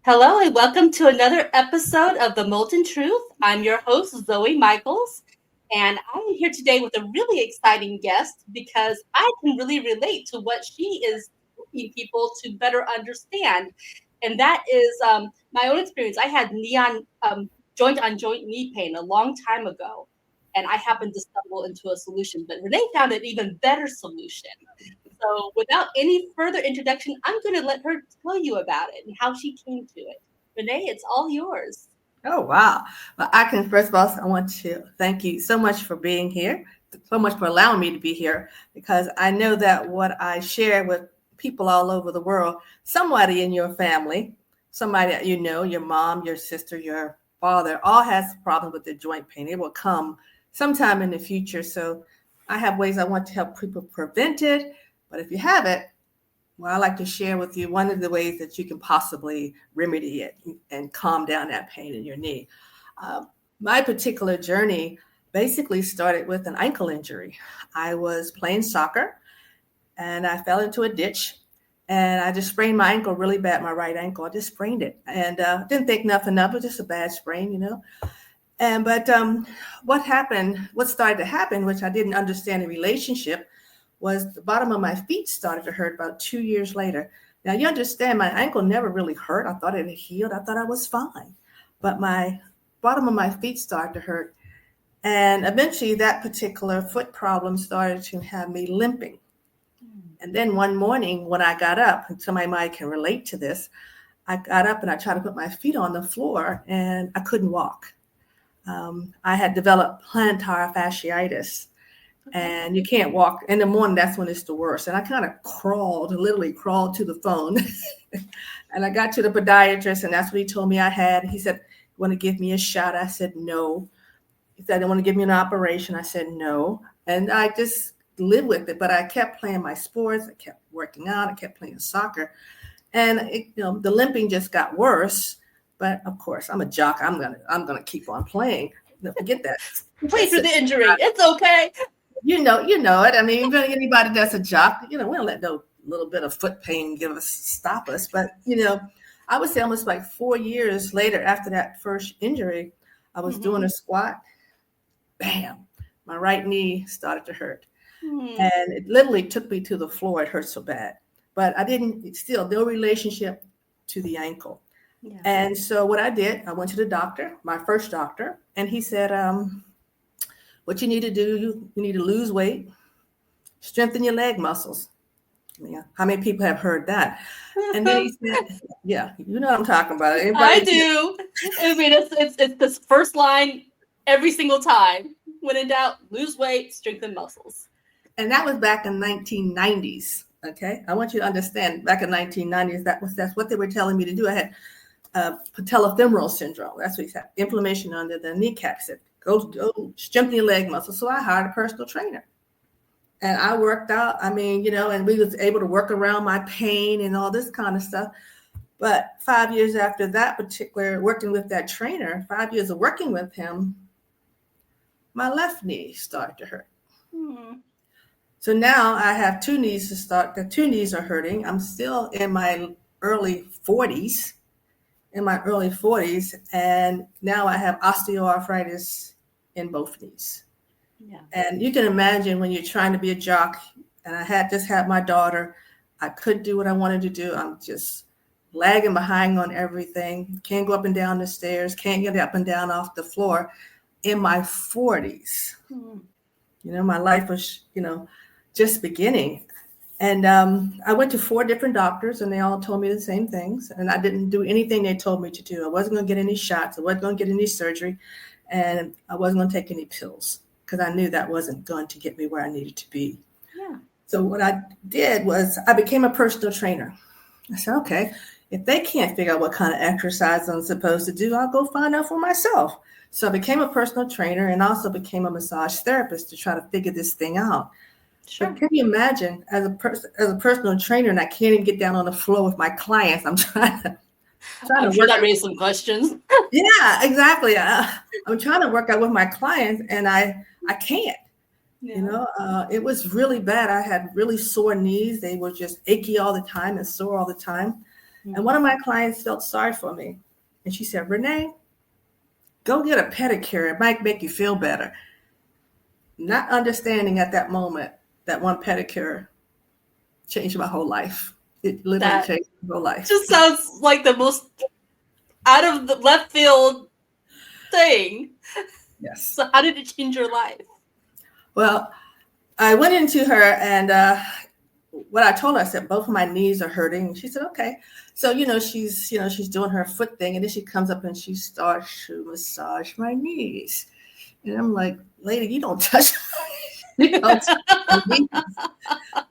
Hello and welcome to another episode of the Molten Truth. I'm your host, Zoey Michaels, and I am here today with a really exciting guest because I can really relate to what she is helping people to better understand. And that is my own experience. I had joint on joint knee pain a long time ago, and I happened to stumble into a solution, but Renee found an even better solution. So, without any further introduction, I'm going to let her tell you about it and how she came to it. Renee, it's all yours. Oh, wow. Well, I can, first of all, I want to thank you so much for being here, so much for allowing me to be here, because I know that what I share with people all over the world, somebody in your family, somebody that you know, your mom, your sister, your father, all has problems with their joint pain. It will come sometime in the future. So I have ways I want to help people prevent it. But if you have it, well, I like to share with you one of the ways that you can possibly remedy it and calm down that pain in your knee. My particular journey basically started with an ankle injury. I was playing soccer and I fell into a ditch and I just sprained my ankle really bad, my right ankle. I just sprained it and didn't think nothing of it, just a bad sprain. But what started to happen, which I didn't understand the relationship, was the bottom of my feet started to hurt about 2 years later. Now, you understand, my ankle never really hurt. I thought it had healed. I thought I was fine. But my bottom of my feet started to hurt. And eventually, that particular foot problem started to have me limping. And then one morning when I got up, and somebody might can relate to this, I got up and I tried to put my feet on the floor and I couldn't walk. I had developed plantar fasciitis. And you can't walk in the morning. That's when it's the worst. And I kind of literally crawled to the phone. And I got to the podiatrist, and that's what he told me I had. He said, "You want to give me a shot?" I said, "No." He said, "I want to give me an operation." I said, "No." And I just lived with it. But I kept playing my sports. I kept working out. I kept playing soccer. And the limping just got worse. But of course, I'm a jock. I'm gonna keep on playing. Forget that. Play through the injury. It's okay. You know it. I mean, anybody that's a jock, we don't let no little bit of foot pain stop us. But, I would say almost like 4 years later after that first injury, I was doing a squat. Bam, my right knee started to hurt. And it literally took me to the floor. It hurt so bad. But no relationship to the ankle. Yeah. And so what I did, I went to the doctor, my first doctor, and he said, what you need to do, you need to lose weight, strengthen your leg muscles. Yeah. How many people have heard that? And then he said, yeah, you know what I'm talking about. I do. I mean, it's this first line every single time. When in doubt, lose weight, strengthen muscles. And that was back in 1990s. Okay. I want you to understand, back in 1990s, that's what they were telling me to do. I had patellofemoral syndrome. That's what he said. Inflammation under the kneecaps. Go strengthen your leg muscle. So I hired a personal trainer. And I worked out, and we was able to work around my pain and all this kind of stuff. But 5 years after that particular, working with that trainer, 5 years of working with him, my left knee started to hurt. So now I have two knees the two knees are hurting. I'm still in my early 40s. And now I have osteoarthritis in both knees. Yeah. And you can imagine when you're trying to be a jock, and I just had my daughter, I couldn't do what I wanted to do. I'm just lagging behind on everything. Can't go up and down the stairs, can't get up and down off the floor in my 40s. My life was, just beginning. And I went to 4 different doctors, and they all told me the same things. And I didn't do anything they told me to do. I wasn't going to get any shots. I wasn't going to get any surgery. And I wasn't going to take any pills because I knew that wasn't going to get me where I needed to be. Yeah. So what I did was I became a personal trainer. I said, okay, if they can't figure out what kind of exercise I'm supposed to do, I'll go find out for myself. So I became a personal trainer and also became a massage therapist to try to figure this thing out. Sure. But can you imagine as a personal trainer, and I can't even get down on the floor with my clients? I'm I'm sure that raised some questions. Yeah, exactly. I'm trying to work out with my clients, and I can't. Yeah. It was really bad. I had really sore knees. They were just achy all the time and sore all the time. And one of my clients felt sorry for me. And she said, Renee, go get a pedicure. It might make you feel better. Not understanding at that moment that one pedicure changed my whole life. It literally That changed my whole life. just sounds like the most out of the left field thing. Yes. So how did it change your life? Well, I went into her and what I told her, I said, both of my knees are hurting. She said, okay. So, she's doing her foot thing. And then she comes up and she starts to massage my knees. And I'm like, lady, you don't touch me. You don't touch my knees.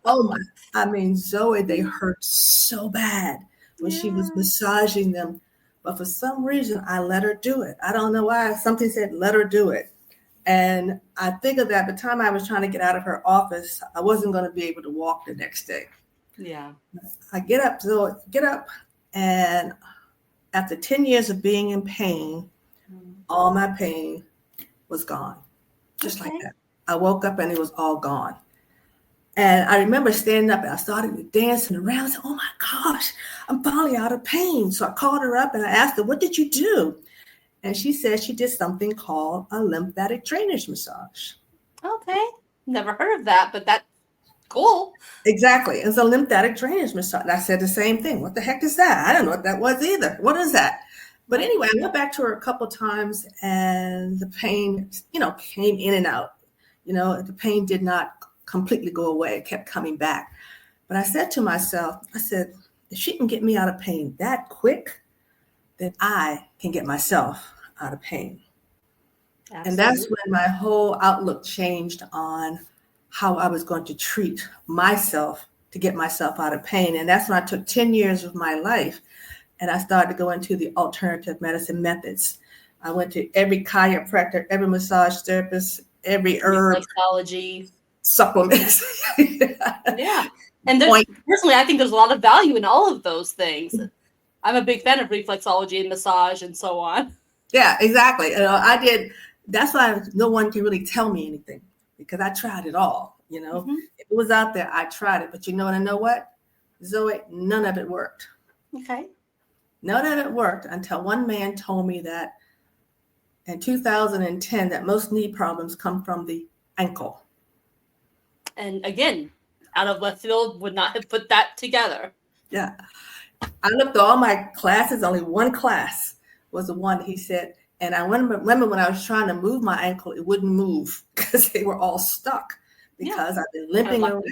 Oh my, I mean, Zoe, they hurt so bad when she was massaging them. But for some reason, I let her do it. I don't know why. Something said, let her do it. And I figured that the time I was trying to get out of her office, I wasn't going to be able to walk the next day. Yeah. I get up, Zoe, get up. And after 10 years of being in pain, all my pain was gone. Just like that. I woke up and it was all gone. And I remember standing up and I started dancing around. I said, oh my gosh, I'm finally out of pain. So I called her up and I asked her, what did you do? And she said she did something called a lymphatic drainage massage. Okay. Never heard of that, but that's cool. Exactly. It's a lymphatic drainage massage. And I said the same thing. What the heck is that? I don't know what that was either. What is that? But anyway, I went back to her a couple of times and the pain, came in and out. The pain did not completely go away. It kept coming back. But I said to myself, if she can get me out of pain that quick, then I can get myself out of pain. Absolutely. And that's when my whole outlook changed on how I was going to treat myself to get myself out of pain. And that's when I took 10 years of my life and I started to go into the alternative medicine methods. I went to every chiropractor, every massage therapist, every herb, reflexology, supplements. Yeah. And personally, I think there's a lot of value in all of those things. I'm a big fan of reflexology and massage and so on. Yeah, exactly. I did. That's why no one can really tell me anything because I tried it all. If it was out there, I tried it. But I know what, Zoe, none of it worked. Okay. None of it worked until one man told me that in 2010 that most knee problems come from the ankle. And again, out of left field, would not have put that together. Yeah. I looked at all my classes, only one class was the one he said. And I remember when I was trying to move my ankle, it wouldn't move because they were all stuck because I've been limping around.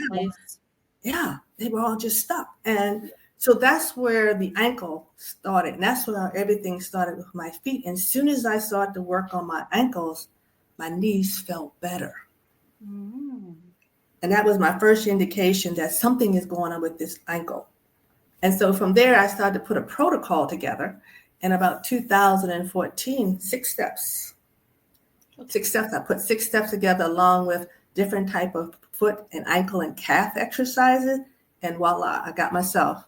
Yeah, they were all just stuck. And so that's where the ankle started. And that's where everything started with my feet. And as soon as I started to work on my ankles, my knees felt better. Mm. And that was my first indication that something is going on with this ankle. And so from there, I started to put a protocol together. In about 2014, 6 steps. 6 steps. I put 6 steps together along with different type of foot and ankle and calf exercises. And voila, I got myself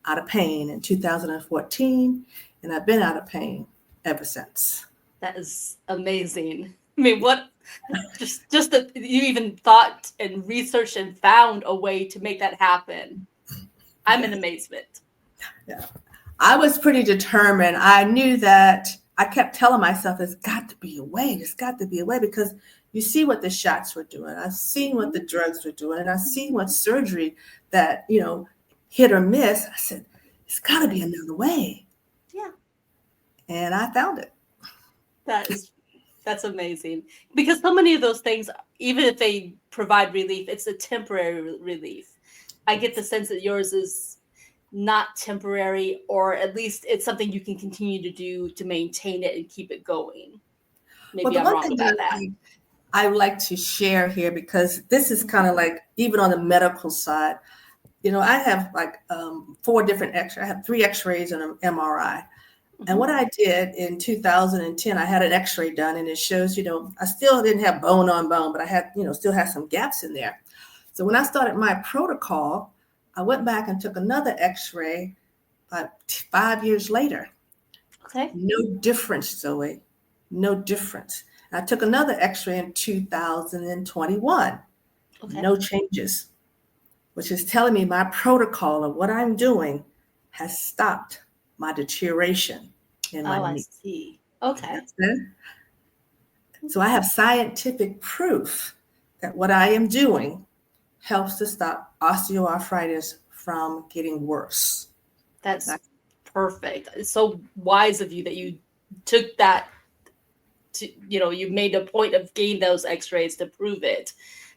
out of pain in 2014. And I've been out of pain ever since. That is amazing. I mean, what just that you even thought and researched and found a way to make that happen. I'm in amazement. Yeah. I was pretty determined. I knew that I kept telling myself, there's got to be a way. There's got to be a way because you see what the shots were doing. I've seen what the drugs were doing. And I've seen what surgery that, hit or miss. I said, it's got to be another way. Yeah. And I found it. That's amazing. Because so many of those things, even if they provide relief, it's a temporary relief. I get the sense that yours is not temporary, or at least it's something you can continue to do to maintain it and keep it going. Maybe I'm wrong about that. I would like to share here because this is kind of like even on the medical side. I have like 4 different X-rays. I have 3 X-rays and an MRI. Mm-hmm. And what I did in 2010, I had an X-ray done, and it shows, I still didn't have bone on bone, but I had, still had some gaps in there. So when I started my protocol, I went back and took another X-ray about 5 years later. Okay. No difference, Zoe. No difference. And I took another X-ray in 2021. Okay. No changes, which is telling me my protocol of what I'm doing has stopped my deterioration in my Oh, I knee. see. Okay. So I have scientific proof that what I am doing helps to stop osteoarthritis from getting worse. That's perfect. It's so wise of you that you took that to, you made a point of getting those x-rays to prove it,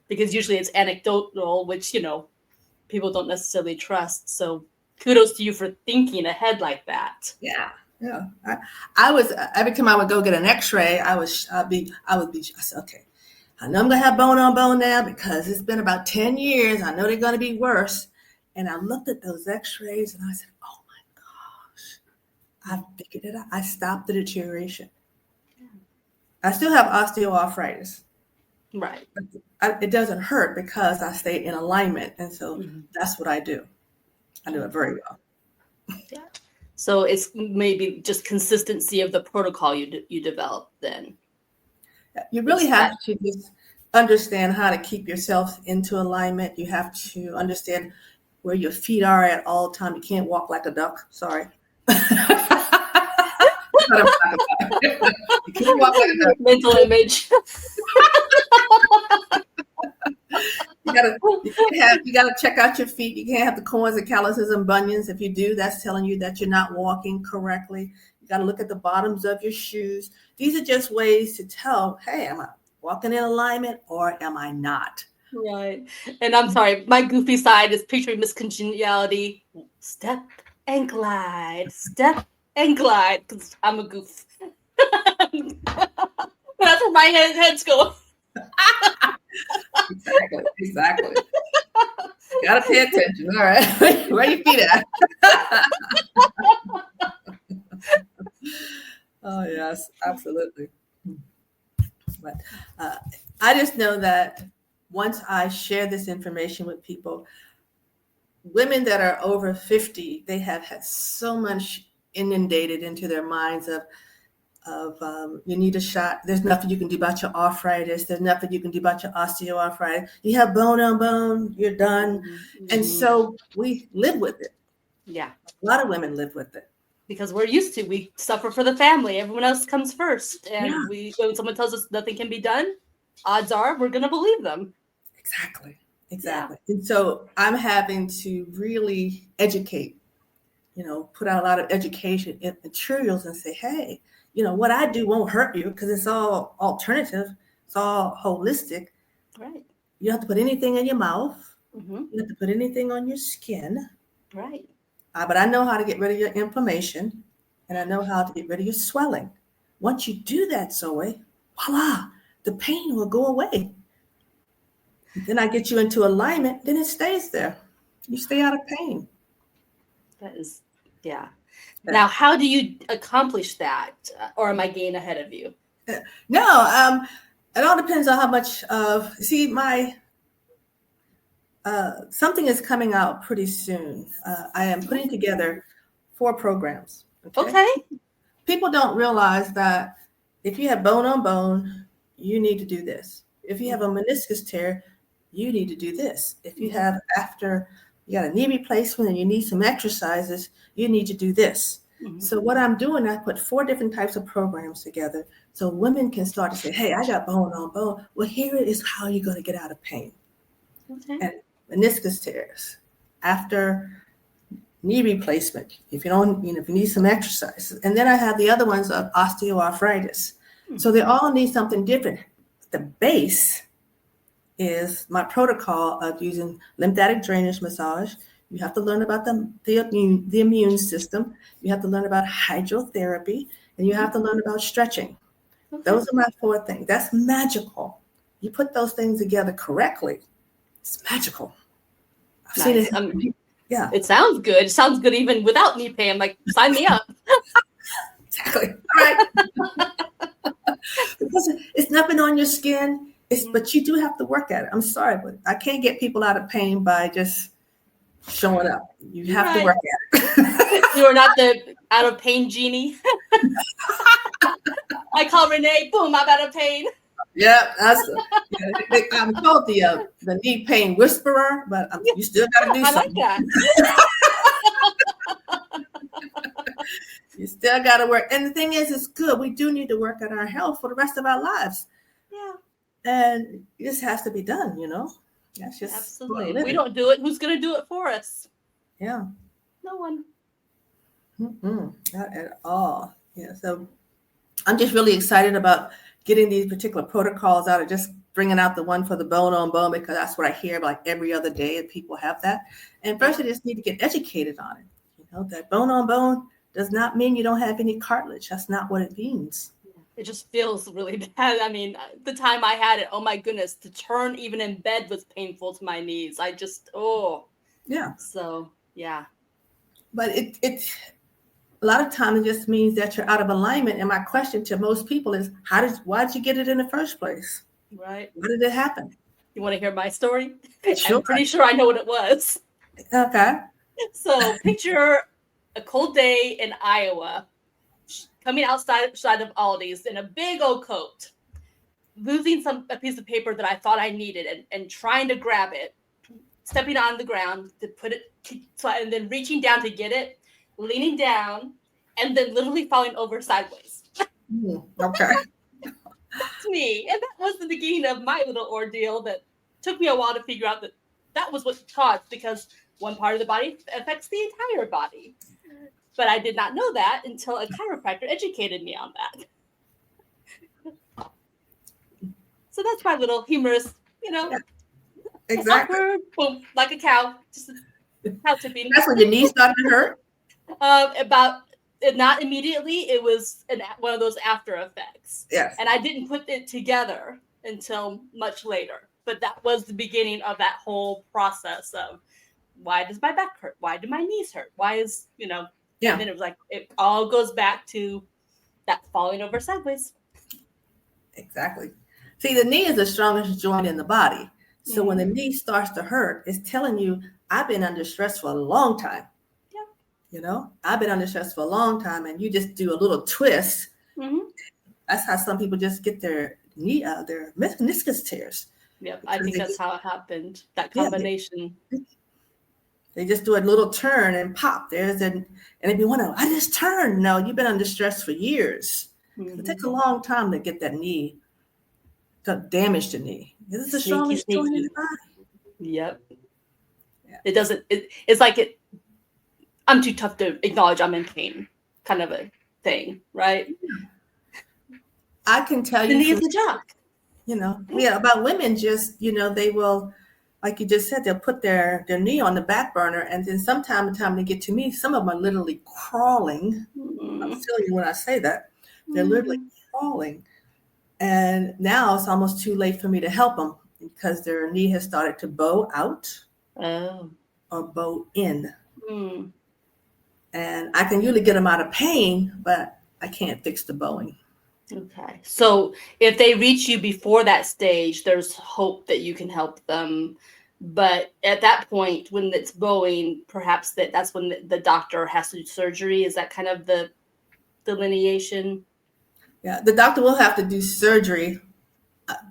because usually it's anecdotal, which, people don't necessarily trust. So kudos to you for thinking ahead like that. Yeah. Yeah. I was, every time I would go get an x-ray, I would be, I said, okay, I know I'm going to have bone on bone now because it's been about 10 years. I know they're going to be worse. And I looked at those x-rays and I said, oh my gosh, I figured it out. I stopped the deterioration. I still have osteoarthritis. Right. It doesn't hurt because I stay in alignment. And so that's what I do. I do it very well. Yeah. So it's maybe just consistency of the protocol you develop then. You really have to just understand how to keep yourself into alignment. You have to understand where your feet are at all time. You can't walk like a duck. Sorry. You can't walk like a duck. Mental image. You gotta check out your feet. You can't have the corns and calluses and bunions. If you do, that's telling you that you're not walking correctly. You got to look at the bottoms of your shoes. These are just ways to tell, hey, am I walking in alignment or am I not? Right. And I'm sorry, my goofy side is picturing Miss Congeniality. Step and glide. Step and glide. Because I'm a goof. That's where my head's going. Exactly. You gotta pay attention. All right. Where your feet at? Oh, yes, absolutely. But I just know that once I share this information with people, women that are over 50, they have had so much inundated into their minds of you need a shot. There's nothing you can do about your arthritis. There's nothing you can do about your osteoarthritis. You have bone on bone, you're done. Mm-hmm. And so we live with it. Yeah. A lot of women live with it. Because we're used to, we suffer for the family. Everyone else comes first. And when someone tells us nothing can be done, odds are we're going to believe them. Exactly. Yeah. And so I'm having to really educate, put out a lot of education materials and say, hey, what I do won't hurt you because it's all alternative. It's all holistic. Right. You don't have to put anything in your mouth. Mm-hmm. You don't have to put anything on your skin. Right. But I know how to get rid of your inflammation and I know how to get rid of your swelling. Once you do that, Zoe, voila, the pain will go away. Then I get you into alignment, then it stays there. You stay out of pain. That is, yeah. Now, how do you accomplish that? Or am I getting ahead of you? No, it all depends on how much something is coming out pretty soon. I am putting together 4 programs. Okay. People don't realize that if you have bone on bone, you need to do this. If you have a meniscus tear, you need to do this. If you have after you got a knee replacement and you need some exercises, you need to do this. Mm-hmm. So what I'm doing, I put 4 different types of programs together so women can start to say, hey, I got bone on bone. Well, here is how you're going to get out of pain. Okay. And meniscus tears, after knee replacement, if you need some exercise. And then I have the other ones of osteoarthritis. Mm-hmm. So they all need something different. The base is my protocol of using lymphatic drainage massage. You have to learn about the immune system. You have to learn about hydrotherapy, and you have to learn about stretching. Okay. Those are my 4 things. That's magical. You put those things together correctly, it's magical. I've seen it. Yeah. It sounds good. It sounds good even without knee pain. I'm like, sign me up. Exactly. All right. Because it's nothing on your skin. But you do have to work at it. I'm sorry, but I can't get people out of pain by just showing up. You have to work at it. You are not the out of pain genie. I call Renee, boom, I'm out of pain. Yeah, I'm called the knee pain whisperer, but you still got to do something. I like that. still got to work. And the thing is, it's good. We do need to work on our health for the rest of our lives. Yeah. And this has to be done, That's just absolutely. If we don't do it, who's going to do it for us? Yeah. No one. Not at all. Yeah. So I'm just really excited about getting these particular protocols out, of just bringing out the one for the bone on bone, because that's what I hear like every other day, and people have that. And first, they just need to get educated on it. That bone on bone does not mean you don't have any cartilage. That's not what it means. It just feels really bad. I mean, the time I had it, oh my goodness, to turn even in bed was painful to my knees. Yeah. So, yeah. But it a lot of times it just means that you're out of alignment. And my question to most people is, why did you get it in the first place? Right. Why did it happen? You want to hear my story? Sure. I'm pretty sure I know what it was. Okay. So picture a cold day in Iowa, coming outside of Aldi's in a big old coat, losing a piece of paper that I thought I needed and trying to grab it, stepping on the ground to put it, and then reaching down to get it, leaning down, and then literally falling over sideways. Okay. That's me. And that was the beginning of my little ordeal that took me a while to figure out that was what caused, because one part of the body affects the entire body. But I did not know that until a chiropractor educated me on that. So that's my little humorous, Yeah, exactly. Awkward, boom, like a cow, just a cow tipping. That's when your knees started to hurt? Not immediately. It was one of those after effects. Yes. And I didn't put it together until much later. But that was the beginning of that whole process of, why does my back hurt? Why do my knees hurt? Why is, Yeah. And then it was like, it all goes back to that falling over sideways. Exactly. See, the knee is the strongest joint in the body. So when the knee starts to hurt, it's telling you, I've been under stress for a long time. Yeah. I've been under stress for a long time, and you just do a little twist. Mm-hmm. That's how some people just get their their meniscus tears. Yep, I think that's how it happened. That combination. They just do a little turn and pop. And if you want to, I just turned. No, you've been under stress for years. Mm-hmm. It takes a long time to get that knee, to damage the knee. This is the strongest joint in the body. Yep. Yeah. It doesn't. It's like I'm too tough to acknowledge I'm in pain, kind of a thing, right? I can tell you. The knee is the jock. About women, just they will. Like you just said, they'll put their knee on the back burner, and then sometime they get to me, some of them are literally crawling. Mm-hmm. I'm telling you when I say that. They're literally crawling. And now it's almost too late for me to help them, because their knee has started to bow out or bow in. Mm. And I can usually get them out of pain, but I can't fix the bowing. Okay. So if they reach you before that stage, there's hope that you can help them. But at that point, when it's bowing, perhaps that's when the doctor has to do surgery. Is that kind of the delineation? Yeah, the doctor will have to do surgery.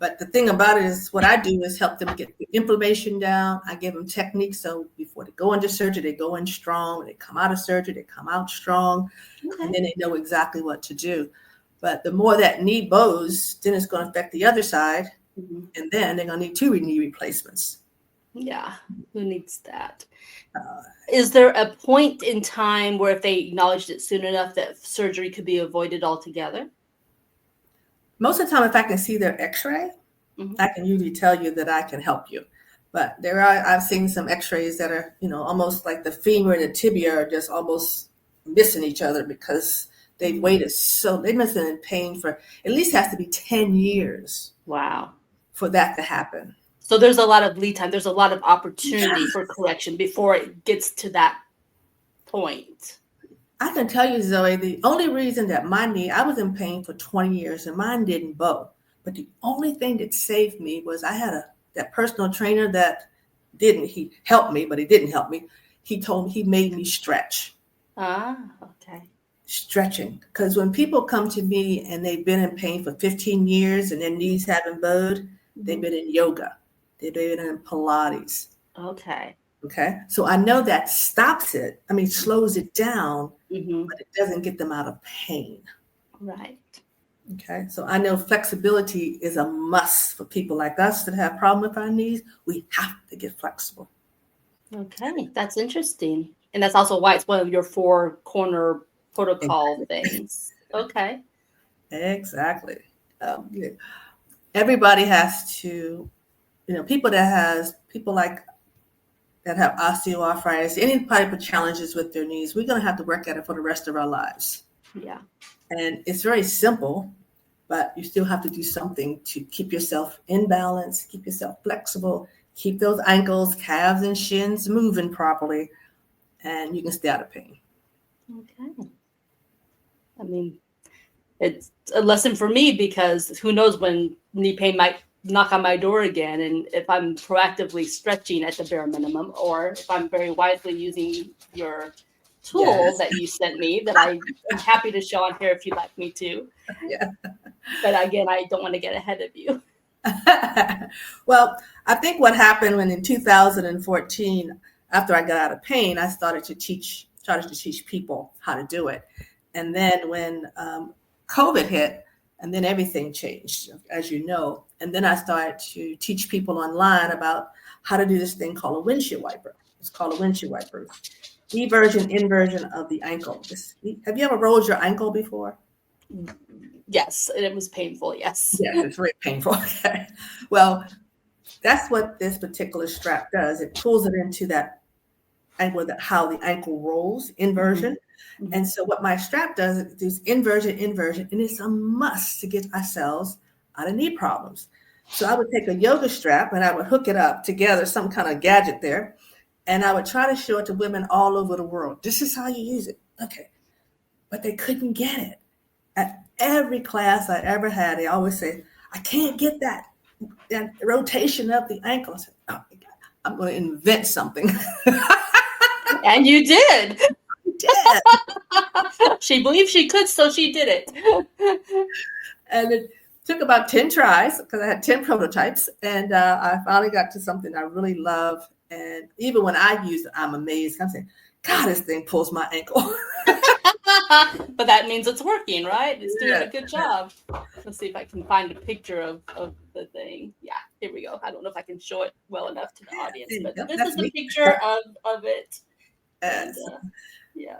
But the thing about it is, what I do is help them get the inflammation down. I give them techniques. So before they go into surgery, they go in strong. When they come out of surgery, they come out strong. Okay. And then they know exactly what to do. But the more that knee bows, then it's going to affect the other side. Mm-hmm. And then they're going to need 2 knee replacements. Yeah, who needs that? Is there a point in time where if they acknowledged it soon enough that surgery could be avoided altogether? Most of the time, if I can see their x-ray, I can usually tell you that I can help you. But I've seen some x-rays that are, almost like the femur and the tibia are just almost missing each other, because they've waited they must have been in pain for at least has to be 10 years. Wow. For that to happen. So there's a lot of lead time. There's a lot of opportunity for correction before it gets to that point. I can tell you, Zoe, the only reason that I was in pain for 20 years and mine didn't bow. But the only thing that saved me was I had that personal trainer that he helped me, but he didn't help me. He made me stretch. Okay. Stretching. Because when people come to me and they've been in pain for 15 years and their knees haven't bowed, they've been in yoga. They've been in Pilates. Okay. Okay. So I know that stops it. I mean, slows it down, Mm-hmm. but it doesn't get them out of pain. Right. Okay. So I know flexibility is a must for people like us that have problem with our knees. We have to get flexible. Okay, that's interesting. And that's also why it's one of your four corner protocol things. Okay. Exactly. Yeah. Everybody has to, people like that have osteoarthritis, any type of challenges with their knees, we're going to have to work at it for the rest of our lives. Yeah. And it's very simple, but you still have to do something to keep yourself in balance, keep yourself flexible, keep those ankles, calves, and shins moving properly, and you can stay out of pain. Okay. I mean, it's a lesson for me because who knows when knee pain might knock on my door again. And if I'm proactively stretching at the bare minimum, or if I'm very wisely using your tool Yes. that you sent me, that I'm happy to show on here if you'd like me to. Yeah. But again, I don't want to get ahead of you. Well, I think what happened when in 2014, after I got out of pain, I started to teach people how to do it. And then when COVID hit, and then everything changed, as you know. And then I started to teach people online about how to do this thing called a windshield wiper. It's called a windshield wiper. Eversion, inversion of the ankle. Have you ever rolled your ankle before? Yes, and it was painful. Yes. Yes, it's very painful. Okay. Well, that's what this particular strap does. It pulls it into that ankle, how the ankle rolls, inversion. Mm-hmm. And so what my strap does, it does inversion, and it's a must to get ourselves out of knee problems. So I would take a yoga strap and I would hook it up together, some kind of gadget there, and I would try to show it to women all over the world. This is how you use it. Okay. But they couldn't get it. At every class I ever had, they always say, I can't get that rotation of the ankle. I said, oh my God, I'm going to invent something. And you did. Did. She believed she could, so she did it. And it took about 10 tries because I had 10 prototypes. And I finally got to something I really love. And even when I use it, I'm amazed. I'm saying, God, this thing pulls my ankle. But that means it's working, right? It's doing a good job. Let's see if I can find a picture of the thing. Yeah, here we go. I don't know if I can show it well enough to the audience, but this is a picture of it. And yeah.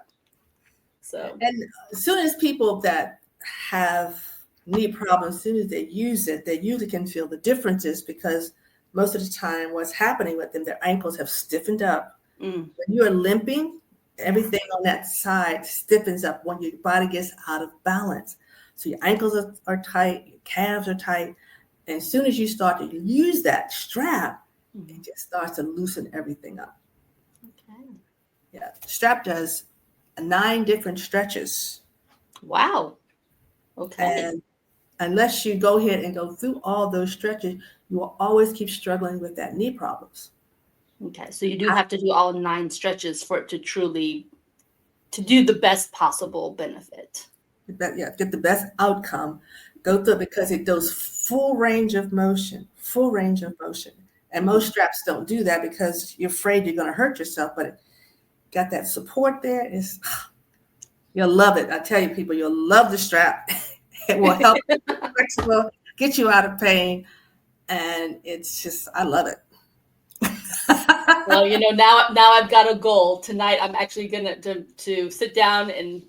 So. And as soon as people that have knee problems, as soon as they use it, they usually can feel the differences because most of the time what's happening with them, their ankles have stiffened up. When you're limping, everything on that side stiffens up when your body gets out of balance. So your ankles are tight, your calves are tight. And as soon as you start to use that strap, it just starts to loosen everything up. Okay. Yeah, strap does 9 different stretches. Wow. Okay. And unless you go ahead and go through all those stretches, you will always keep struggling with that knee problems. Okay, so you do have to do all 9 stretches for it to truly to do the best possible benefit. Get the best outcome. Go through it because it does full range of motion. And most straps don't do that because you're afraid you're going to hurt yourself, but it got that support there. You'll love it. I tell you, people, you'll love the strap. It will help you be flexible, get you out of pain, and it's just, I love it. Well, now I've got a goal. Tonight I'm actually gonna to sit down and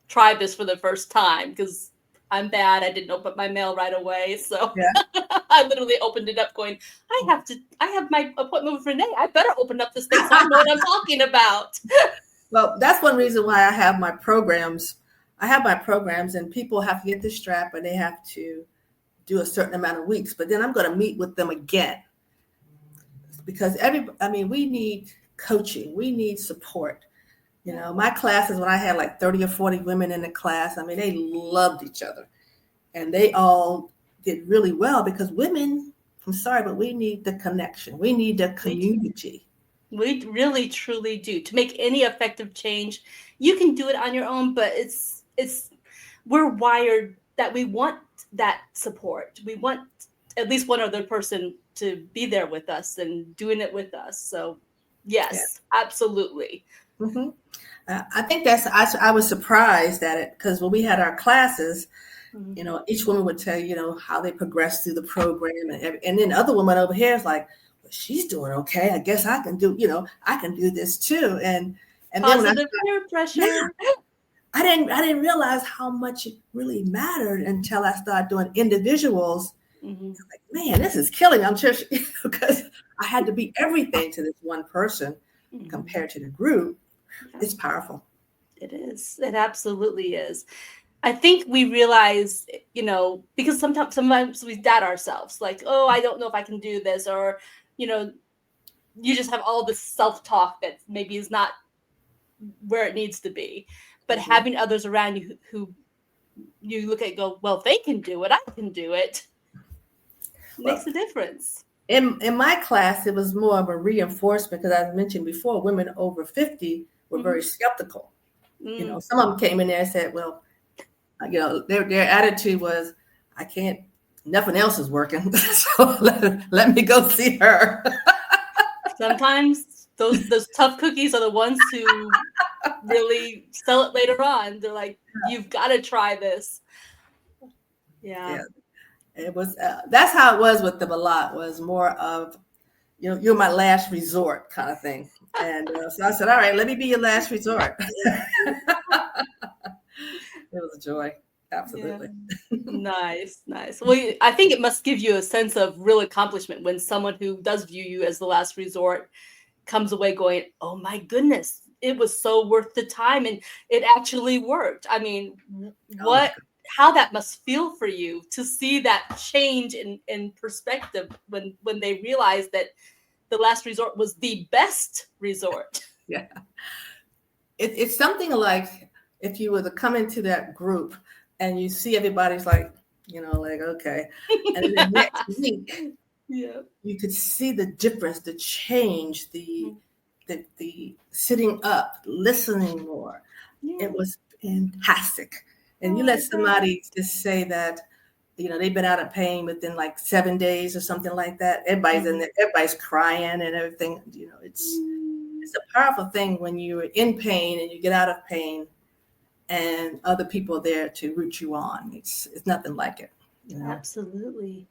try this for the first time because I'm bad. I didn't open my mail right away, so Yeah. I literally opened it up, going, I have my appointment with Renee. I better open up this thing so I know what I'm talking about. Well, that's one reason why I have my programs. I have my programs, and people have to get the strap, and they have to do a certain amount of weeks. But then I'm going to meet with them again because we need coaching, we need support. My classes, when I had like 30 or 40 women in the class, they loved each other, and they all did really well because women. I'm sorry, but we need the connection. We need the community. We really truly do. To make any effective change, you can do it on your own, but we're wired that we want that support. We want at least one other person to be there with us and doing it with us. So Yeah. Yes, absolutely. hmm I think I was surprised at it because when we had our classes, Mhm. each woman would tell you, how they progressed through the program, and then other woman over here is like, well, she's doing okay. I guess I can do, I can do this too. And then when I Positive peer yeah, pressure. I didn't realize how much it really mattered until I started doing individuals. Hmm. Like, man, this is killing me. I'm sure because I had to be everything to this one person Hmm. compared to the group. Yeah, It's powerful. it is. It absolutely is. I think we realize, because sometimes we doubt ourselves, like, oh, I don't know if I can do this, or, you know, you just have all this self-talk that maybe is not where it needs to be. But Mhm. having others around you who you look at and go, well, if they can do it, I can do it, Well, makes a difference. in my class, it was more of a reinforcement because, as I mentioned before, women over 50 were Mm-hmm. very skeptical. Mm. Some of them came in there and said, well, their attitude was, I can't, nothing else is working. So let me go see her. Sometimes those tough cookies are the ones who really sell it later on. They're like, you've got to try this. Yeah. Yeah, it was, that's how it was with them a lot, was more of, you're my last resort kind of thing. And so I said, all right, let me be your last resort. It was a joy. Yeah. Absolutely. Nice, nice. Well, I think it must give you a sense of real accomplishment when someone who does view you as the last resort comes away going, "Oh my goodness, it was so worth the time and it actually worked." I mean, Oh my what how that must feel for you to see that change in perspective when they realize that the last resort was the best resort. Yeah. It's something like if you were to come into that group and you see everybody's like, like, okay. And then the next week, Yeah. you could see the difference, the change, the sitting up, listening more. It Yeah. was fantastic. And you Oh, let I bet. somebody just say that, they've been out of pain within like 7 days or something like that. Everybody's in Mhm. there, everybody's crying and everything. It's a powerful thing when you're in pain and you get out of pain and other people are there to root you on. It's nothing like it. Absolutely.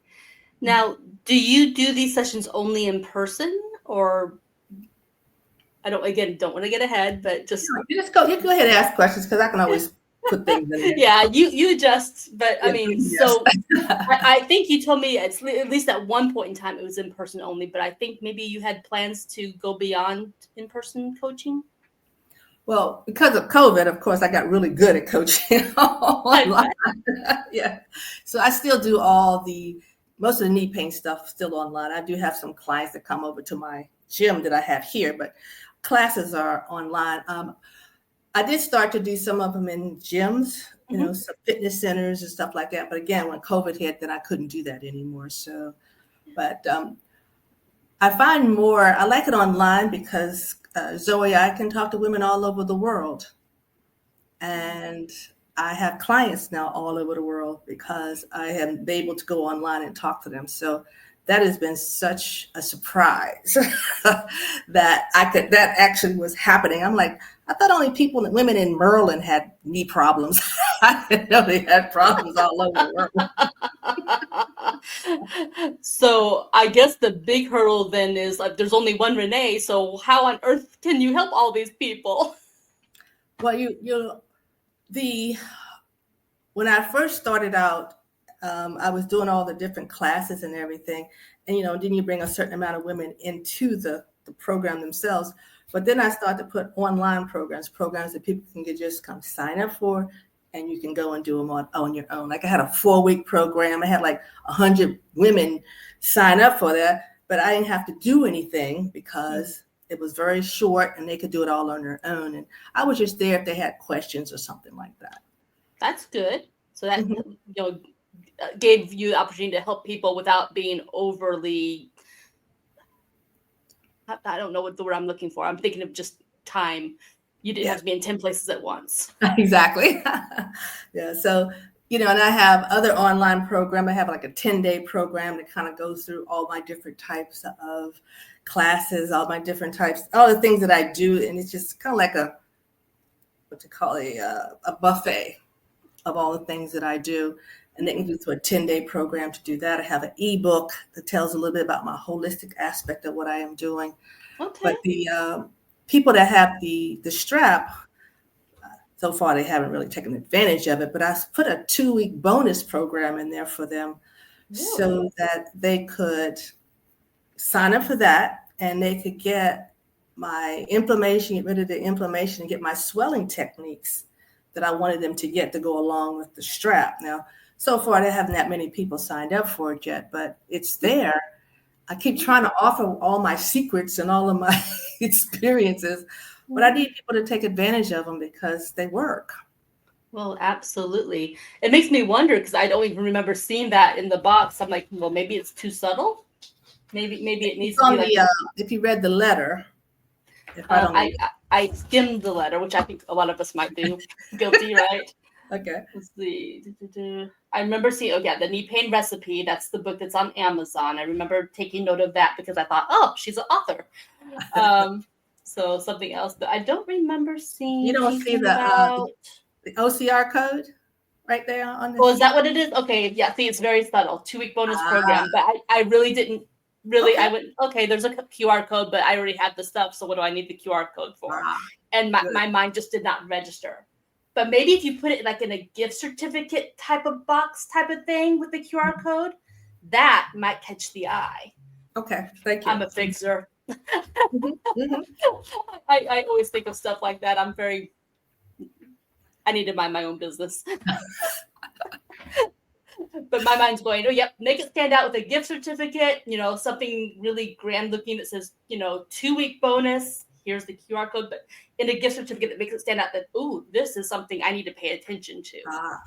Now, do you do these sessions only in person, or I don't want to get ahead, but just You go ahead and ask questions because I can always put things in there. yeah, you just, but I Yeah, mean, yes. so I think you told me at least at one point in time it was in person only, but I think maybe you had plans to go beyond in person coaching. Well, because of COVID, of course, I got really good at coaching I online. bet. Yeah. So I still do most of the knee pain stuff still online. I do have some clients that come over to my gym that I have here, but classes are online. I did start to do some of them in gyms, Hmm. some fitness centers and stuff like that. But again, when COVID hit, then I couldn't do that anymore. So, but I find I like it online because Zoe, I can talk to women all over the world. And I have clients now all over the world because I am able to go online and talk to them. So that has been such a surprise that actually was happening. I'm like, I thought only women in Maryland had knee problems. I didn't know they had problems all over the world. So I guess the big hurdle then is like there's only one Renee, so how on earth can you help all these people? Well, the when I first started out, I was doing all the different classes and everything. And, then you bring a certain amount of women into the program themselves. But then I started to put online programs that people can just come sign up for, and you can go and do them on your own. Like I had a 4-week program. I had like 100 women sign up for that, but I didn't have to do anything because it was very short and they could do it all on their own. And I was just there if they had questions or something like that. That's good. So that Mhm. gave you the opportunity to help people without being overly. I don't know what the word I'm looking for. I'm thinking of just time. You didn't have Yeah. to be in 10 places at once. Exactly. Yeah. So, and I have other online program. I have like a 10-day program that kind of goes through all my different types of classes, all my different types, all the things that I do. And it's just kind of like a buffet of all the things that I do. And they can do through a 10-day program to do that. I have an ebook that tells a little bit about my holistic aspect of what I am doing. Okay. But the people that have the strap, so far they haven't really taken advantage of it. But I put a 2-week bonus program in there for them Really? so that they could sign up for that and they could get my inflammation, get rid of the inflammation, and get my swelling techniques that I wanted them to get to go along with the strap. Now, so far, there haven't that many people signed up for it yet, but it's there. I keep trying to offer all my secrets and all of my experiences, but I need people to take advantage of them because they work. Well, absolutely. It makes me wonder because I don't even remember seeing that in the box. I'm like, well, maybe it's too subtle. Maybe it needs It's to be on like the, if you read the letter, if I don't, I skimmed the letter, which I think a lot of us might do. Guilty, right? okay. Let's see. I remember seeing, oh yeah, the knee pain recipe. That's the book that's on Amazon. I remember taking note of that because I thought, oh, she's an author. So something else, but I don't remember You seeing don't see anything about. the OCR code right there on Oh, this. is that what it is? Okay, yeah. See, it's very subtle. 2-week bonus Ah, program, but I really didn't. Really, I okay. went, okay, there's a QR code, but I already had the stuff, so what do I need the QR code for? Ah, And good. my mind just did not register. But maybe if you put it like in a gift certificate type of box type of thing with the QR code, that might catch the eye. Okay, thank you. I'm a fixer. Mhm, mhm. I always think of stuff like that. I need to mind my own business. But my mind's going, oh, yep, make it stand out with a gift certificate, something really grand looking that says, 2-week bonus. Here's the QR code, but in a gift certificate that makes it stand out that, ooh, this is something I need to pay attention to.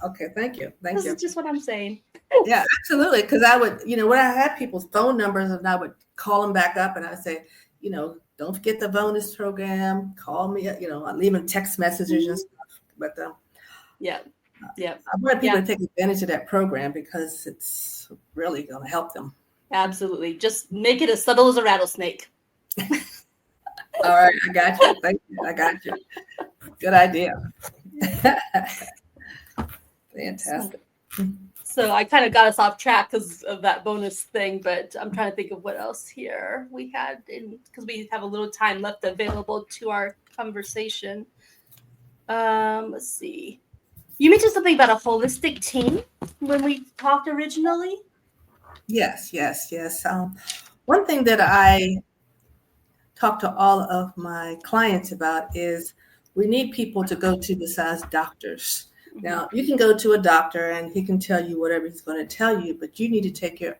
Okay, thank you. Thank This you. is just what I'm saying. Yeah, absolutely. Because I would, when I had people's phone numbers and I would call them back up and I say, don't forget the bonus program. Call me. I leave them text messages and stuff. But Yeah. I want people to take advantage of that program because it's really going to help them. Absolutely. Just make it as subtle as a rattlesnake. All right, I got you. Thank you. I got you. Good idea. Fantastic. So I kind of got us off track because of that bonus thing, but I'm trying to think of what else here we had because we have a little time left available to our conversation. Let's see. You mentioned something about a holistic team when we talked originally. Yes. One thing that I talk to all of my clients about is we need people to go to besides doctors. Now, you can go to a doctor and he can tell you whatever he's going to tell you, but you need to take you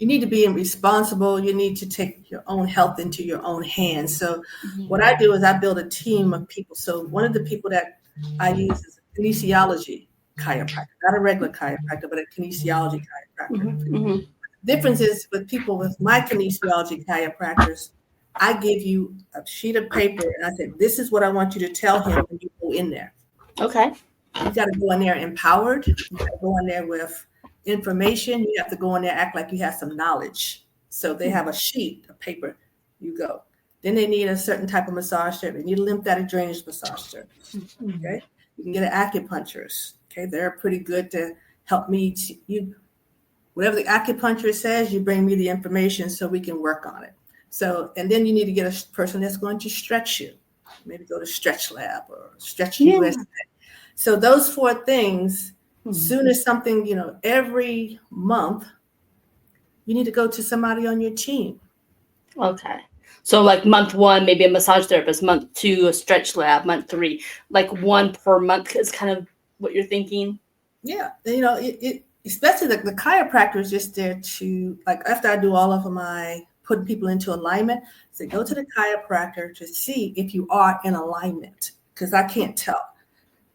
need to be responsible. You need to take your own health into your own hands. So what I do is I build a team of people. So one of the people that I use is a kinesiology chiropractor, not a regular chiropractor, but a kinesiology chiropractor. Difference is with people with my kinesiology chiropractors, I give you a sheet of paper and I say, this is what I want you to tell him when you go in there. Okay. You got to go in there empowered. You got to go in there with information. You have to go in there, act like you have some knowledge. So they have a sheet of paper. You go. Then they need a certain type of massage therapy. They need a lymphatic drainage massage therapy. Okay. You can get an acupuncturist. Okay. They're pretty good to help me. Whatever the acupuncturist says, you bring me the information so we can work on it. So, and then you need to get a person that's going to stretch you. Maybe go to Stretch Lab or Stretch USA. So those 4 things, soon as something, every month, you need to go to somebody on your team. Okay. So like month 1, maybe a massage therapist, month 2, a stretch lab, month 3, like 1 per month is kind of what you're thinking. Yeah. Especially the chiropractor is just there to, like, after I do all of my putting people into alignment, say, go to the chiropractor to see if you are in alignment, because I can't tell.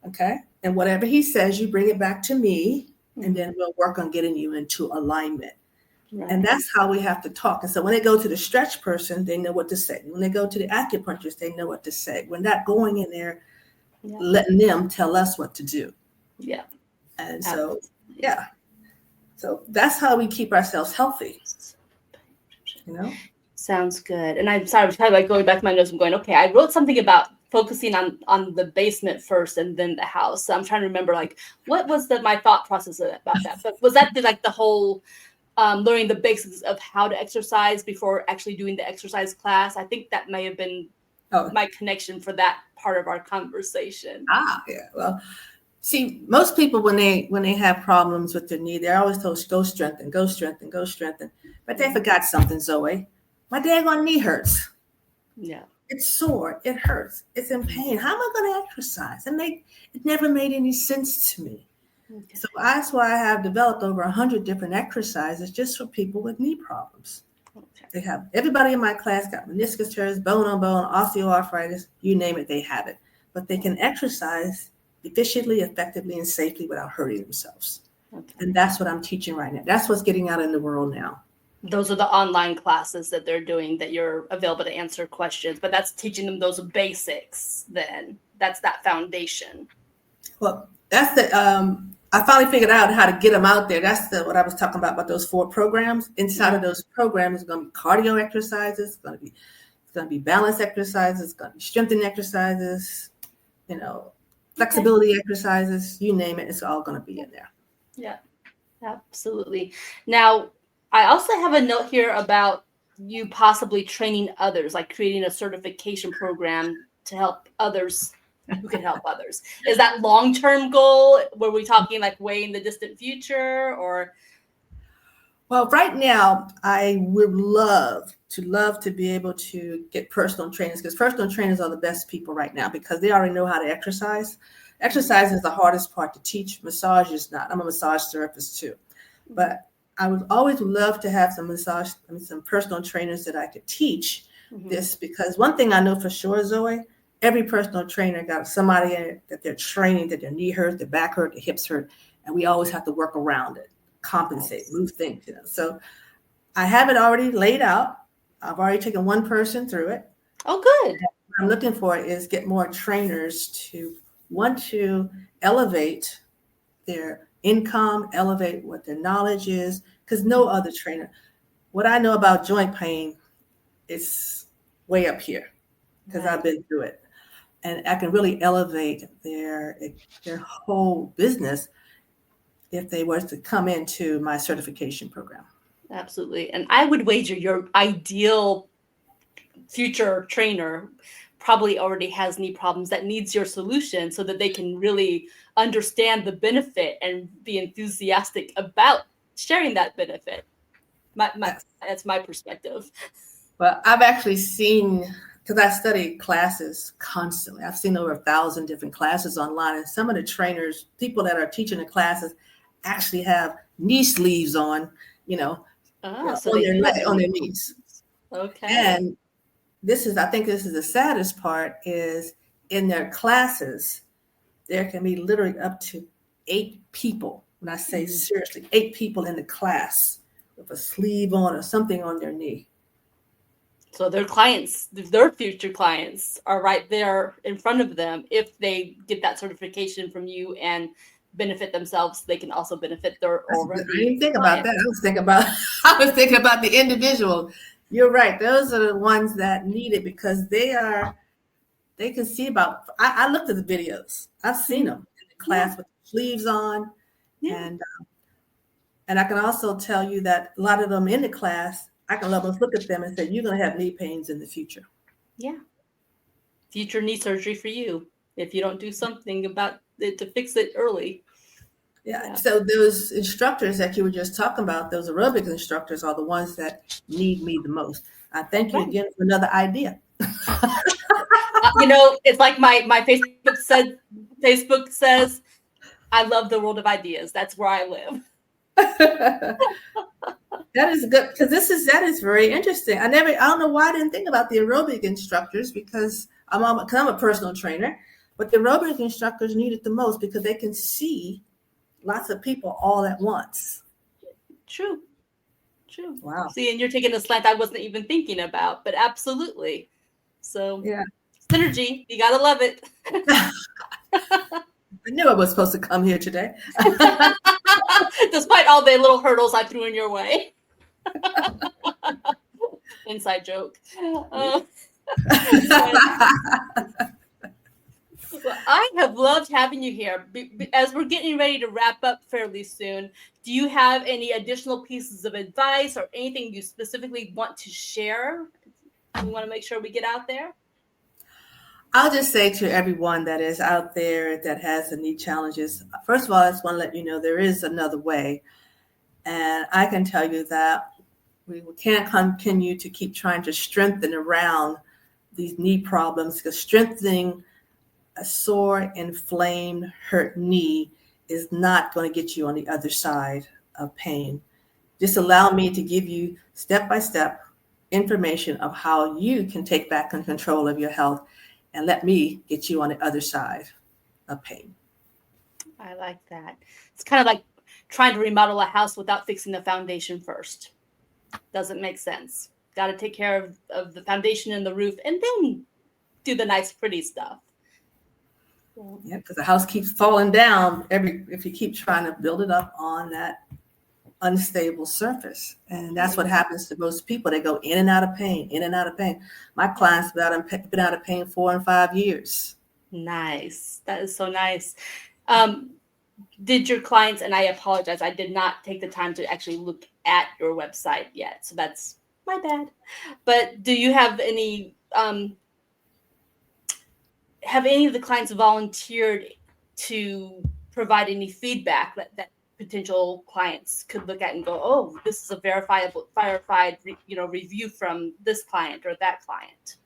Okay. And whatever he says, you bring it back to me, and then we'll work on getting you into alignment. Right. And that's how we have to talk. And so when they go to the stretch person, they know what to say. When they go to the acupuncturist, they know what to say. We're not going in there letting them tell us what to do. Yeah. And so, yeah. So that's how we keep ourselves healthy. you know? Sounds good. And I'm sorry, I was kind of like going back to my notes. I'm going, okay, I wrote something about focusing on the basement first and then the house. So I'm trying to remember like what was my thought process about that. But was that like the whole learning the basics of how to exercise before actually doing the exercise class? I think that may have been Oh, my connection for that part of our conversation. yeah. Well, see, most people when they have problems with their knee, they're always told go strengthen, go strengthen, go strengthen. But they forgot something, Zoe. My daggone knee hurts. Yeah. It's sore. It hurts. It's in pain. How am I going to exercise? It never made any sense to me. Okay. So that's why I have developed over 100 different exercises just for people with knee problems. Okay. They have everybody in my class got meniscus tears, bone on bone, osteoarthritis, you name it, they have it. But they can exercise efficiently, effectively, and safely without hurting themselves. Okay. And that's what I'm teaching right now. That's what's getting out in the world now. Those are the online classes that they're doing that you're available to answer questions, but that's teaching them those basics then. That's that foundation. Well, that's the I finally figured out how to get them out there. That's what I was talking about those 4 programs. Inside of those programs, it's going to be cardio exercises, it's going to be balance exercises, it's going to be strengthening exercises, flexibility exercises, you name it, it's all going to be in there. Yeah, absolutely. Now, I also have a note here about you possibly training others, like creating a certification program to help others who can help others. Is that long-term goal? Were we talking like way in the distant future or? Well, right now, I would love to be able to get personal trainers because personal trainers are the best people right now because they already know how to exercise. Exercise is the hardest part to teach. Massage is not. I'm a massage therapist too. But I would always love to have some personal trainers that I could teach this because one thing I know for sure, Zoe, every personal trainer got somebody that they're training, that their knee hurts, their back hurt, their hips hurt, and we always have to work around it, compensate, move things. So I have it already laid out. I've already taken one person through it. Oh, good. What I'm looking for is get more trainers to want to elevate their income, elevate what their knowledge is, because no other trainer. What I know about joint pain is way up here because I've been through it. And I can really elevate their whole business if they were to come into my certification program. Absolutely. And I would wager your ideal future trainer probably already has knee problems that needs your solution so that they can really understand the benefit and be enthusiastic about sharing that benefit. That's my perspective. But I've actually seen, because I study classes constantly, I've seen over 1,000 different classes online, and some of the trainers, people that are teaching the classes, actually have knee sleeves on, So on their knees. Okay. And I think this is the saddest part, is in their classes, there can be literally up to 8 people. When I say seriously, 8 people in the class with a sleeve on or something on their knee. So their clients, their future clients are right there in front of them. If they get that certification from you and benefit themselves, they can also benefit their already. I didn't think about that. I was thinking about the individual. You're right. Those are the ones that need it because they can see about. I looked at the videos. I've seen them in the class with the sleeves on, and I can also tell you that a lot of them in the class, I can almost look at them and say, you're going to have knee pains in the future. Yeah. Future knee surgery for you if you don't do something about it to fix it early. Yeah. So those instructors that you were just talking about, those aerobic instructors are the ones that need me the most. I thank you again for another idea. It's like my Facebook says, I love the world of ideas. That's where I live. That is good because that is very interesting. I don't know why I didn't think about the aerobic instructors because I'm a personal trainer, but the aerobic instructors need it the most because they can see lots of people all at once. True. Wow. See, and you're taking a slant I wasn't even thinking about, but absolutely. So yeah, synergy, you gotta love it. I knew I was supposed to come here today. Despite all the little hurdles I threw in your way. Inside joke. But well, I have loved having you here. As we're getting ready to wrap up fairly soon, do you have any additional pieces of advice or anything you specifically want to share? We want to make sure we get out there. I'll just say to everyone that is out there that has any challenges, first of all, I just want to let you know there is another way. And I can tell you that we can't continue to keep trying to strengthen around these knee problems, because strengthening a sore, inflamed, hurt knee is not going to get you on the other side of pain. Just allow me to give you step-by-step information of how you can take back control of your health, and let me get you on the other side of pain. I like that. It's kind of like trying to remodel a house without fixing the foundation first. Doesn't make sense. Got to take care of the foundation and the roof, and then do the nice, pretty stuff. Yeah, because the house keeps falling down if you keep trying to build it up on that unstable surface. And that's what happens to most people. They go in and out of pain, in and out of pain. My clients have been out of pain 4 and 5 years. Nice. That is so nice. Did your clients, and I apologize, I did not take the time to actually look at your website yet, so that's my bad. But do you have any of the clients volunteered to provide any feedback that potential clients could look at and go, oh, this is a verified review from this client or that client?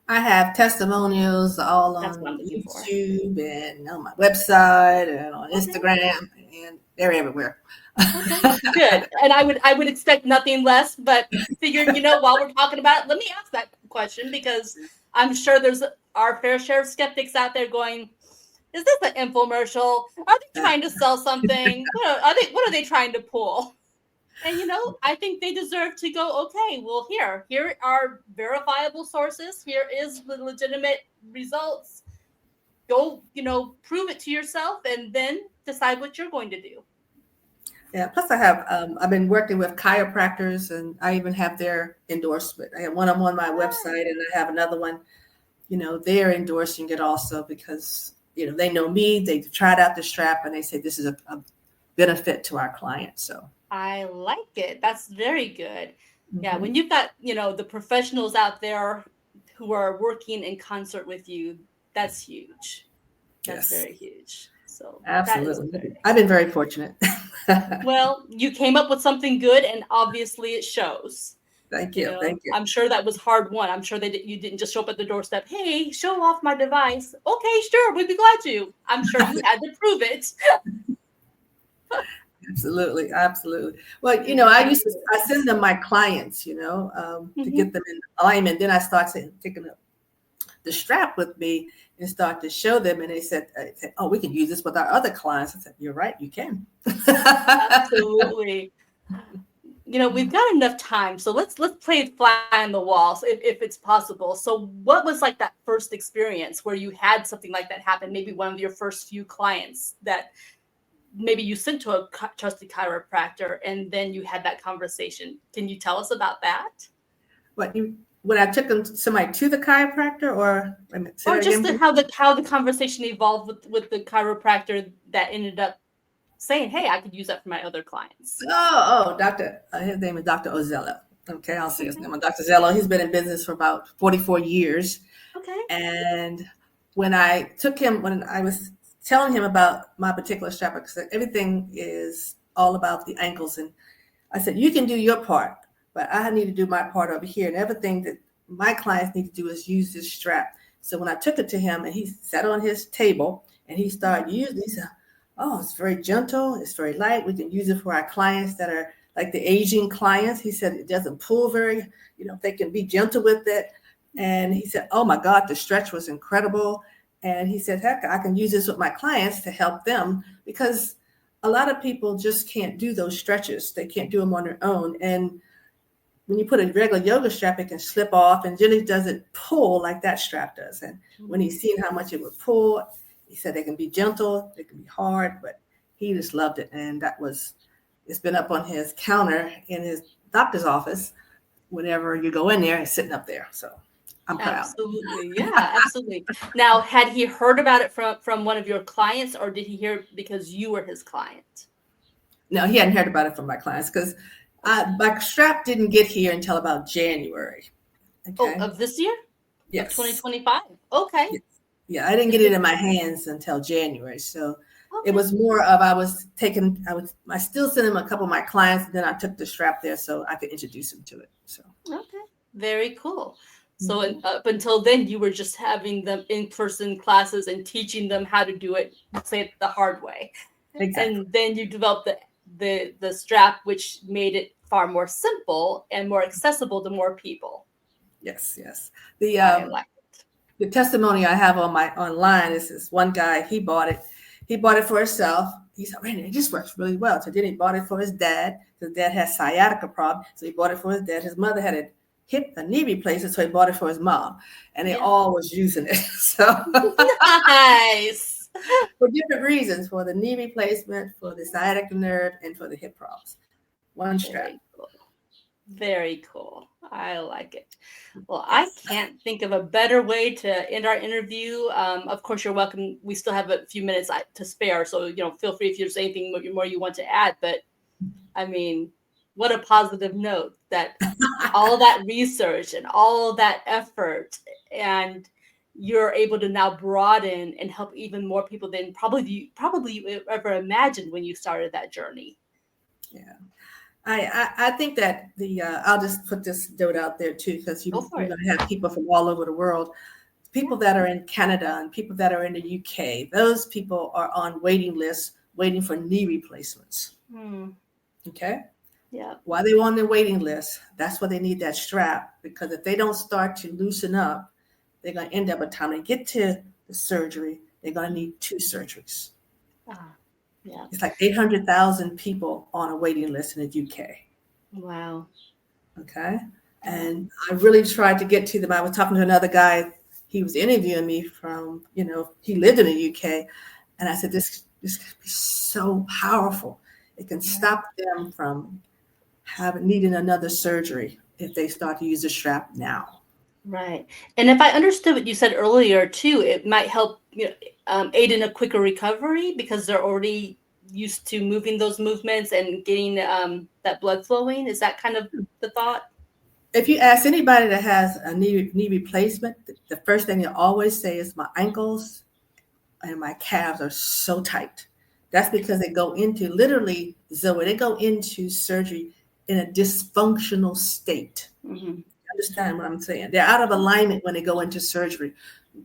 I have testimonials all on YouTube and on my website and on Instagram, and they're everywhere. Okay, good. And I would expect nothing less, but figured, while we're talking about it, let me ask that question, because I'm sure there's our fair share of skeptics out there going, is this an infomercial? Are they trying to sell something? What are they trying to pull? And, I think they deserve to go, okay, well, here are verifiable sources. Here is the legitimate results. Go, prove it to yourself and then decide what you're going to do. Yeah. Plus, I've been working with chiropractors, and I even have their endorsement. I have one on my website, and I have another one. They're endorsing it also because they know me. They tried out the strap, and they say this is a benefit to our clients. So I like it. That's very good. Mm-hmm. Yeah, when you've got the professionals out there who are working in concert with you, that's huge. That's very huge. So absolutely, I've been very fortunate. Well, you came up with something good, and obviously it shows. Thank you. Thank you. I'm sure that was hard won. I'm sure you didn't just show up at the doorstep. Hey, show off my device. Okay, sure, we'd be glad to. I'm sure you had to prove it. Absolutely. Well, I send them my clients, to get them in alignment. Then I start taking the strap with me and start to show them. And they said, oh, we can use this with our other clients. I said, you're right, you can. Absolutely. We've got enough time, so let's play fly on the wall, if it's possible. So what was like that first experience where you had something like that happen? Maybe one of your first few clients that maybe you sent to a trusted chiropractor, and then you had that conversation. Can you tell us about that? When I took somebody to the chiropractor, or just how the conversation evolved with the chiropractor that ended up saying, hey, I could use that for my other clients. Doctor, his name is Dr. Ozello. Okay, I'll say his name. Dr. Zello. He's been in business for about 44 years. Okay. And when I was telling him about my particular strap, because everything is all about the ankles, and I said, you can do your part, but I need to do my part over here. And everything that my clients need to do is use this strap. So when I took it to him, and he sat on his table and he started using it, he said, oh, it's very gentle. It's very light. We can use it for our clients that are like the aging clients. He said it doesn't pull very, they can be gentle with it. And he said, oh my God, the stretch was incredible. And he said, heck, I can use this with my clients to help them, because a lot of people just can't do those stretches. They can't do them on their own. And when you put a regular yoga strap, it can slip off and generally doesn't pull like that strap does. And when he's seen how much it would pull, he said they can be gentle, they can be hard, but he just loved it. And it's been up on his counter in his doctor's office whenever you go in there, it's sitting up there. So I'm proud. Absolutely. Yeah, absolutely. Now, had he heard about it from one of your clients, or did he hear it because you were his client? No, he hadn't heard about it from my clients because Okay. my strap didn't get here until about January. Oh, Okay. of this year? Of Yes. 2025? Okay. Yes. Yeah, I didn't Is get it it in my hands until January. So it okay? was more of I still sent him a couple of my clients, and then I took the strap there so I could introduce him to it. So Okay. Very cool. So mhm. up until then, you were just having them in-person classes and teaching them how to do it, say it the hard way. Exactly. And then you developed the strap, which made it far more simple and more accessible to more people. Yes, yes. The I um like the testimony I have on my online is this one guy, he bought it. He bought it for himself. He said, "Man, it just works really well." So then he bought it for his dad. His dad had sciatica problem. So he bought it for his dad. His mother had a knee replacement, so he bought it for his mom. And they Yeah. all was using it. So Nice. for different reasons, for the knee replacement, for the sciatic nerve, and for the hip problems. One strap. Very cool. Very cool. I like it. Well, I Yes. can't think of a better way to end our interview. Of course, you're welcome. We still have a few minutes to spare, so feel free if there's anything more you want to add. But I mean, what a positive note that all that research and all that effort, and you're able to now broaden and help even more people than probably you ever imagined when you started that journey. Yeah. I think that I'll just put this note out there too, because Go for you're it. going to have people from all over the world, Yeah. people that are in Canada and people that are in the UK. Those people are on waiting lists waiting for knee replacements. Hmm. Okay. Yeah. While they're on the waiting list, that's why they need that strap, because if they don't start to loosen up, they're going to end up by the time they get to the surgery, they're going to need two surgeries. Ah, yeah. It's like 800,000 people on a waiting list in the UK. Wow. Okay. Yeah. And I really tried to get to them. I was talking to another guy. He was interviewing me from, he lived in the UK. And I said, this could be so powerful. It can Yeah. stop them from needing another surgery if they start to use the strap now. Right. And if I understood what you said earlier too, it might help aid in a quicker recovery because they're already used to moving those movements and getting that blood flowing. Is that kind of the thought? If you ask anybody that has a knee replacement, the first thing they always say is my ankles and my calves are so tight. That's because they go into literally, Zoe, they go into surgery in a dysfunctional state. Hmm. Understand what I'm saying? They're out of alignment when they go into surgery.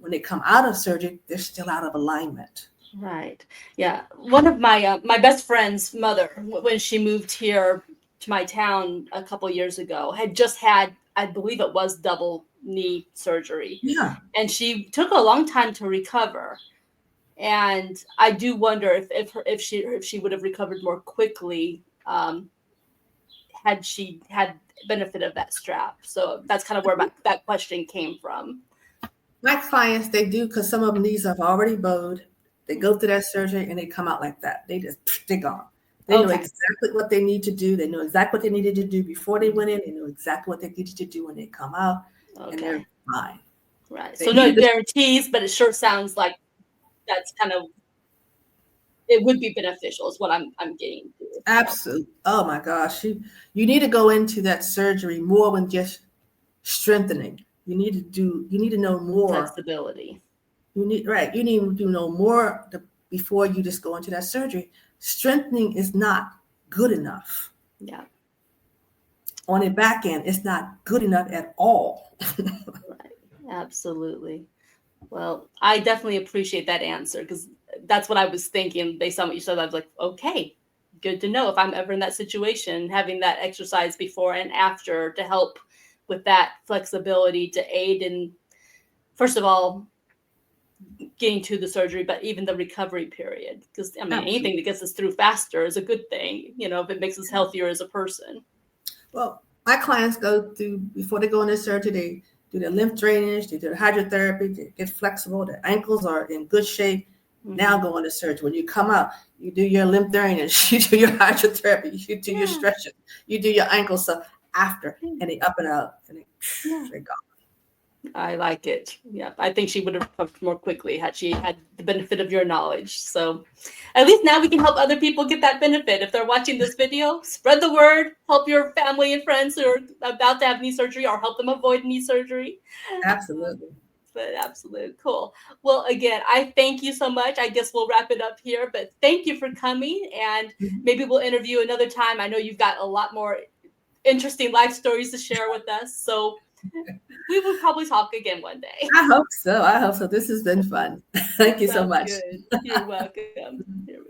When they come out of surgery, they're still out of alignment. Right. Yeah. One of my best friend's mother, when she moved here to my town a couple years ago, had just had, I believe it was double knee surgery, Yeah. and she took a long time to recover. And I do wonder if she would have recovered more quickly had she had benefit of that strap. So that's kind of where that question came from. My clients, they do, because some of them knees have already bowed. They go through that surgery and they come out like that. They're gone. They know Okay. exactly what they need to do. They know exactly what they needed to do before they went in. They know exactly what they needed to do when they come out, and they're Okay. fine. Right. They So no needed this. guarantees, but it sure sounds like that's kind of it would be beneficial is what I'm getting to. So Absolutely. Oh my gosh. You need to go into that surgery more than just strengthening. You need to know more. flexibility. You need to know more before you just go into that surgery. Strengthening is not good enough. Yeah. On the back end, it's not good enough at all. Right. Absolutely. Well, I definitely appreciate that answer because that's what I was thinking based on what you said. I was like, okay, good to know if I'm ever in that situation, having that exercise before and after to help with that flexibility to aid in, first of all, getting to the surgery, but even the recovery period. Because, I mean, Absolutely. anything that gets us through faster is a good thing, if it makes us healthier as a person. Well, my clients go through, before they go into surgery, they do their lymph drainage, they do the hydrotherapy, they get flexible, their ankles are in good shape. Now Mm-hmm. go into surgery. When you come out, you do your lymph drainage, you do your hydrotherapy, you do your Yeah. stretching, you do your ankle stuff after, Yeah. and they up and up, and Yeah. they go. I like it. Yeah, I think she would have recovered more quickly had she had the benefit of your knowledge. So at least now we can help other people get that benefit. If they're watching this video, spread the word, help your family and friends who are about to have knee surgery or help them avoid knee surgery. Absolutely. But absolutely cool. Well, again, I thank you so much. I guess we'll wrap it up here, but thank you for coming, and Mhm. maybe we'll interview another time. I know you've got a lot more interesting life stories to share with us. So we will probably talk again one day. I hope so. I hope so. This has been fun. Thank you so Sounds much. good. You're welcome. You're welcome.